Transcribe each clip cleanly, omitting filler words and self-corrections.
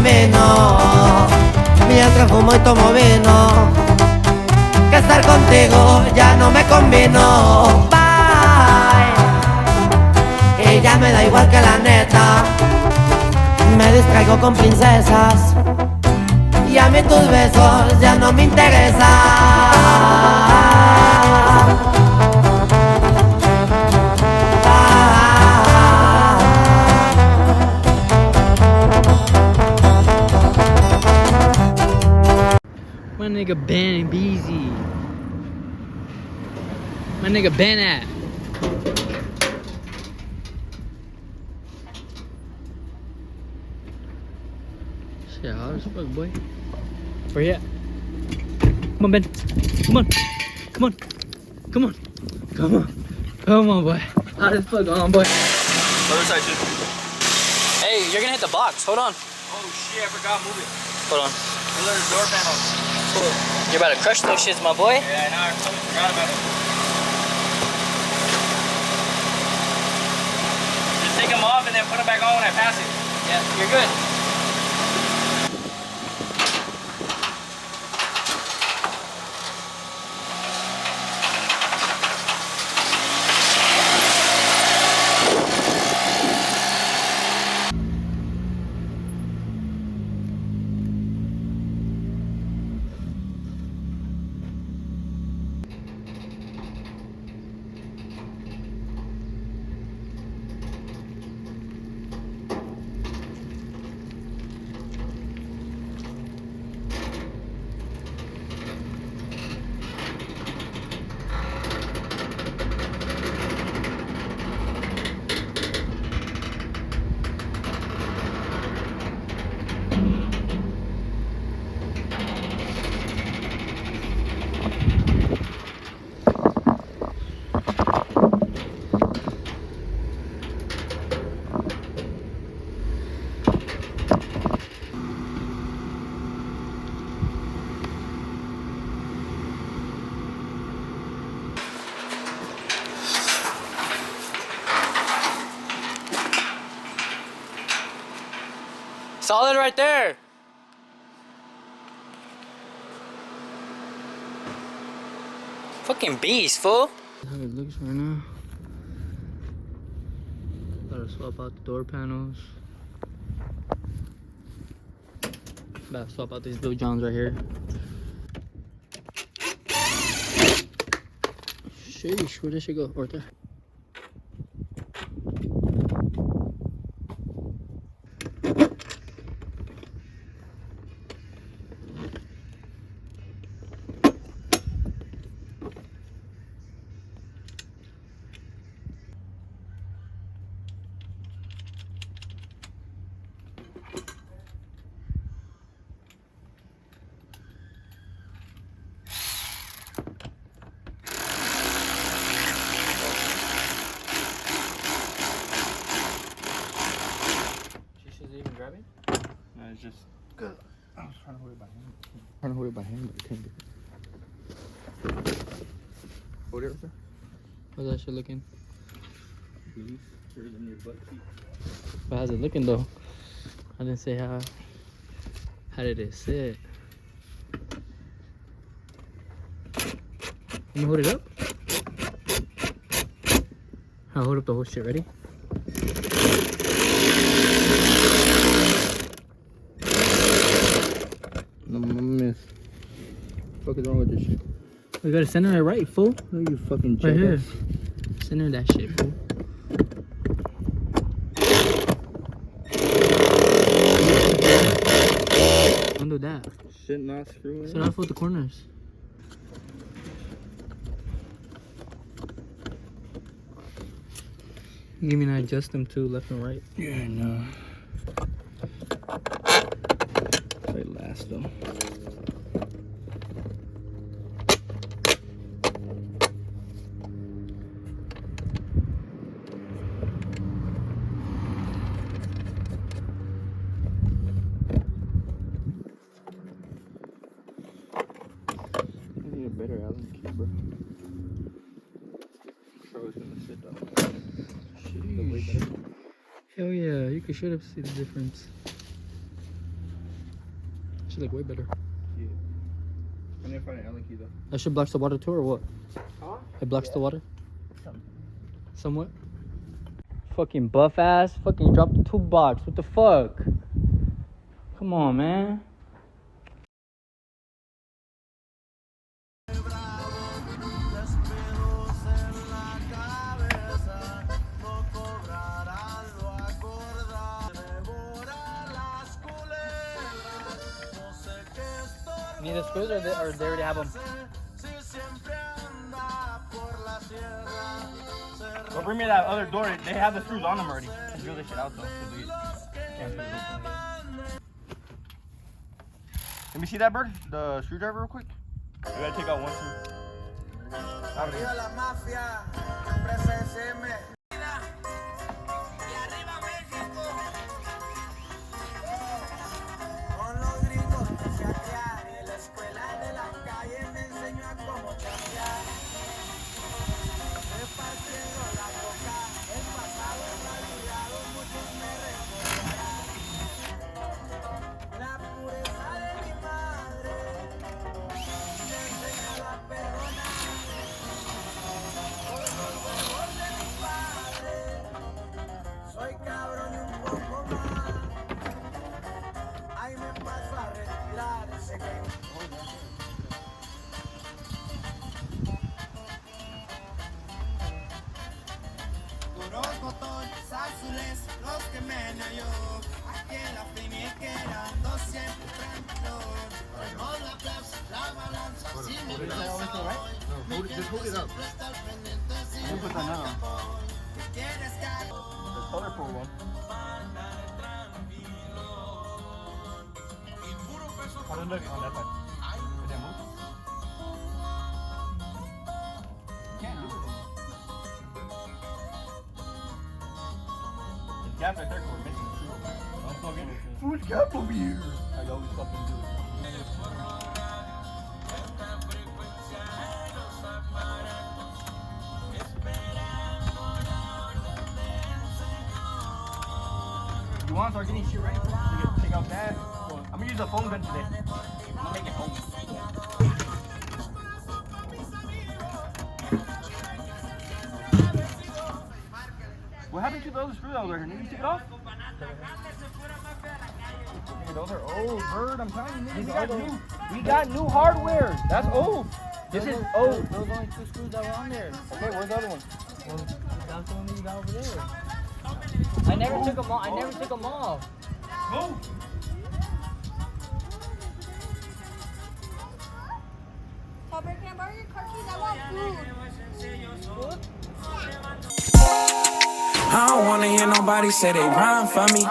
vino, mientras fumo y tomo vino, que estar contigo ya no me convino. Bye, y ya me da igual que la neta, me distraigo con princesas y a mí tus besos ya no me interesan. My nigga Ben Beezy. My nigga Ben at. Shit, hot as fuck, boy. Where you at? Come on, Ben. Come on. Come on. Come on. Come on. Come on, boy. Hot as fuck. On, boy. Other side too. Hey, you're gonna hit the box. Hold on. Oh shit, I forgot. Move it. Hold on. Look at the door panel. You're about to crush those shits, my boy. Yeah, I totally forgot about it. Just take them off and then put them back on when I pass it. Yeah, you're good. Solid right there. Fucking beast, fool. That's how it looks right now. Gotta swap out the door panels. Gotta swap out these little johns right here. Sheesh, where did she go? Right there. Grabbing? No, it's just good. I was trying to hold it by hand. But I can't do it. Hold it right there. How's that shit looking? Better than your butt cheek. But how's it looking though? I didn't say how. How did it sit? Let me hold it up. I'll hold up the whole shit. Ready? Miss. What the fuck is wrong with this shit? We gotta center it right, fool. Oh, you fucking Right here. jackass. Center that shit, fool. Don't do that. Shit not screwing. Set off with the corners. You mean I adjust them too, left and right? Yeah, no. They last though. Better Allen key, bro. Bro, it's gonna sit down. Hell yeah, you can straight up see the difference. actually like way better. Yeah. I need to find an Allen key though. That shit blocks the water too, or what? Huh? It blocks the water? Something. Somewhat. Fucking buff ass. Fucking dropped the toolbox. What the fuck? Come on, man. Need the screws or they already have them? Well, bring me that other door. They have the screws on them already. Just drill this shit out though. Let me see that bird, the screwdriver real quick. We gotta take out one screw. Just hold it up. You put that on. The colorful one. How does it look on that side? Did it move? Can't do it. There's gaps right there because we're missing the screw. Don't plug in. Food gap over here. I always fucking do it. You want to start getting shit ready? You can take out that. I'm gonna use a foam gun today. I'm gonna make it home. What happened to the other screw that was right here? Did you take it off? Hey, those are old, bird. I'm telling you, we got new hardware. That's old. This is old. Those only 2 screws that were on there. Okay, where's the other one? Well, that's the one that you got over there. I never took them off. I never took them off. Go. Papa, can I borrow your car keys? I want food. I don't wanna hear nobody say they rhyme for me.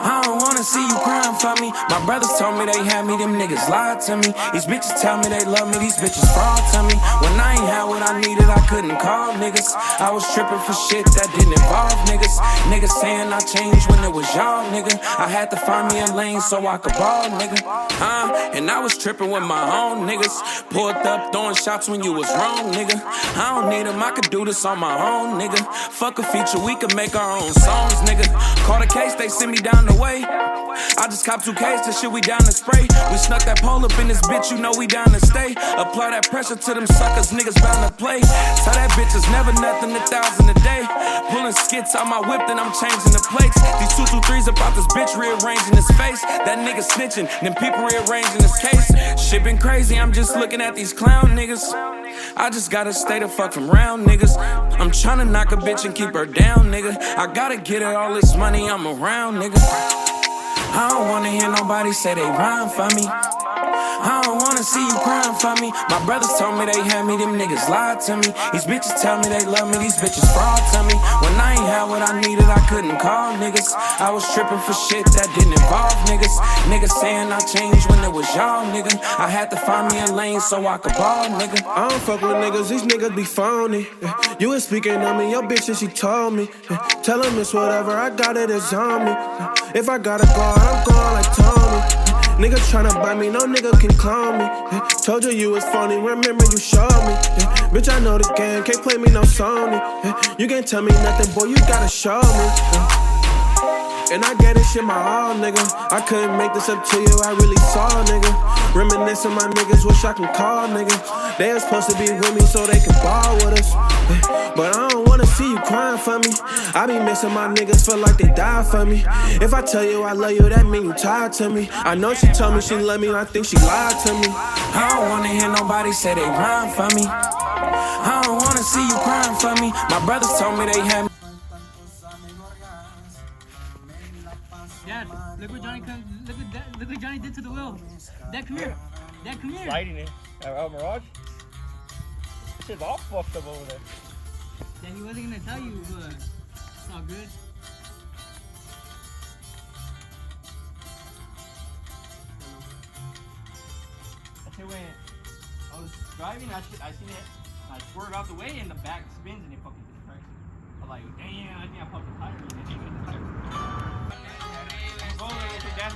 I don't wanna see you crying for me. My brothers told me they had me, them niggas lied to me. These bitches tell me they love me, these bitches fraud to me. When I ain't had what I needed, I couldn't call niggas. I was tripping for shit that didn't involve niggas. Niggas saying I changed when it was y'all, nigga. I had to find me a lane so I could ball, nigga. And I was tripping with my own niggas. Pulled up throwing shots when you was wrong, nigga. I don't need them, I could do this on my own, nigga. Fuck a feature, we could make our own songs, nigga. Caught a case, they sent me down the way. I just copped 2 Ks, to shit we down to spray. We snuck that pole up in this bitch, you know we down to stay. Apply that pressure to them suckers, niggas bound to play. Tell that bitch it's never nothing, 1,000 a day. Pulling skits out my whip, then I'm changing the plates. These 223s about this bitch rearranging his face. That nigga snitching, then people rearranging his case. Shit been crazy, I'm just looking at these clown niggas. I just gotta stay the fuck from round niggas. I'm tryna knock a bitch and keep her down, nigga. I gotta get her all this money, I'm around, nigga. I don't wanna hear nobody say they rhyme for me. I don't wanna see you crying for me. My brothers told me they had me, them niggas lied to me. These bitches tell me they love me, these bitches fraud to me. When I ain't had what I needed, I couldn't call niggas. I was tripping for shit that didn't involve niggas. Niggas saying I changed when it was y'all, nigga. I had to find me a lane so I could ball, nigga. I don't fuck with niggas, these niggas be phony. You was speaking on me, your bitch and she told me. Tell him it's whatever, I got it, it's on me. If I gotta go out, I'm going like Tony. Nigga tryna buy me, no nigga can clone me. Told you was phony, remember you showed me. Bitch, I know the game, can't play me no Sony. You can't tell me nothing, boy, you gotta show me. And I get this shit my all, nigga. I couldn't make this up to you, I really saw, nigga. Reminiscing my niggas, wish I can call, nigga. They was supposed to be with me so they could ball with us. But I don't wanna see you crying for me. I be missing my niggas, feel like they died for me. If I tell you I love you, that mean you tied to me. I know she told me she love me, I think she lied to me. I don't wanna hear nobody say they rhyme for me. I don't wanna see you crying for me. My brothers told me they had me. Dad, look what Johnny look what Johnny did to the wheel. Dad, come here. Dad, come here. Sliding it. Mirage? Shit's all fucked up over there. Dad, he wasn't gonna tell you, but it's all good. Actually, when I was driving, I seen it. I swerved out the way and the back spins and it fucking gets cracked. I'm like, damn, I think I popped the tire and it hit the tire. Go there, take that.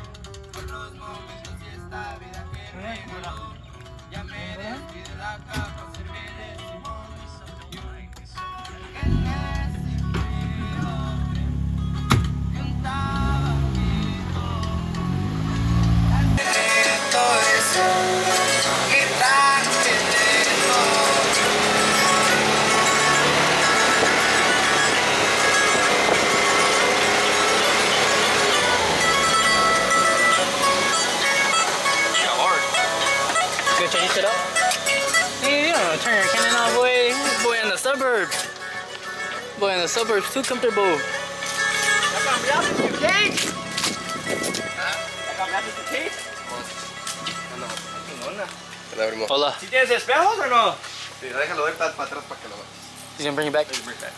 Go change it up. Hey, you don't turn your Canam on, boy. Boy in the suburbs. Boy in the suburbs, too comfortable. Hola. ¿Sí tienes espejos o no? Sí, déjalo ver para atrás para que lo veas. He's gonna bring you back. Bring back.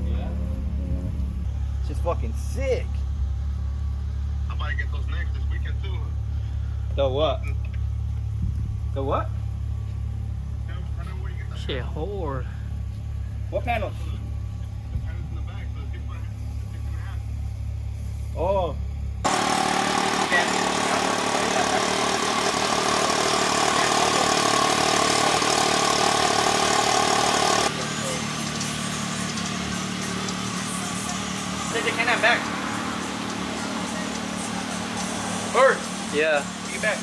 Yeah. Shit's fucking sick. I'm about to get those next this weekend too. The what? The what? Shit, hard. What panels? The panels in the back, so it's 6.5. Oh. Take the Canam back. Bird, Yeah. get back.